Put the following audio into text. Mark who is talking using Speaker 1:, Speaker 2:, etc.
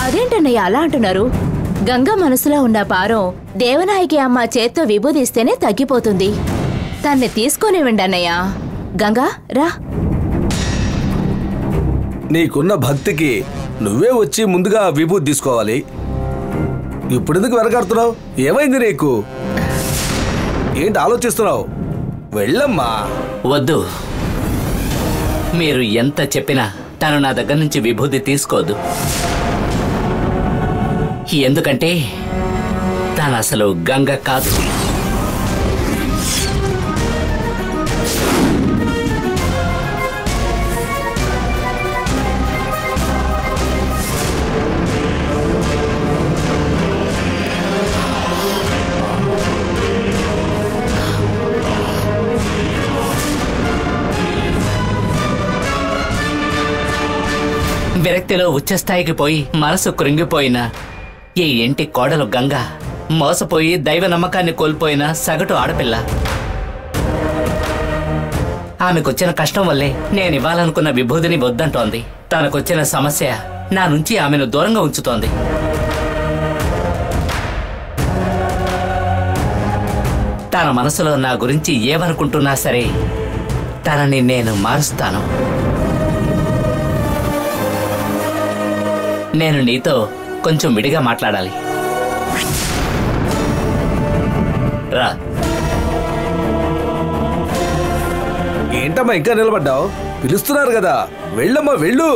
Speaker 1: అదేంటన్నయ్య అలా అంటున్నారు? గంగ మనసులో ఉన్న భారం దేవనాయకి అమ్మ చేత్తో విభూదిస్తేనే తగ్గిపోతుంది. తన్ని తీసుకునివ్వండి అన్నయ్య. గంగా రా.
Speaker 2: నీకున్న భక్తికి నువ్వే వచ్చి ముందుగా విభూతి తీసుకోవాలి. ఇప్పుడెందుకు వెనకాడుతున్నావు? ఏమైంది నీకు? ఏంటి ఆలోచిస్తున్నావు? వెళ్ళమ్మా.
Speaker 3: వద్దు, మీరు ఎంత చెప్పినా తను నా దగ్గర నుంచి విభూతి తీసుకోదు. ఎందుకంటే తను అసలు గంగ కాదు. విరక్తిలో ఉచ్చస్థాయికి పోయి మనసు కృంగిపోయిన ఈ ఇంటి కోడలు గంగ మోసపోయి దైవ నమ్మకాన్ని కోల్పోయిన సగటు ఆడపిల్ల. ఆమెకొచ్చిన కష్టం వల్లే నేనివ్వాలనుకున్న విభూతిని వద్దంటోంది. తనకొచ్చిన సమస్య నా నుంచి ఆమెను దూరంగా ఉంచుతోంది. తన మనసులో నా గురించి ఏమనుకుంటున్నా సరే తనని నేను మారుస్తాను. నేను నీతో కొంచెం విడిగా మాట్లాడాలి. రా.
Speaker 2: ఏంటమ్మా ఇంకా నిలబడ్డావు? పిలుస్తున్నారు కదా, వెళ్ళమ్మా వెళ్ళు.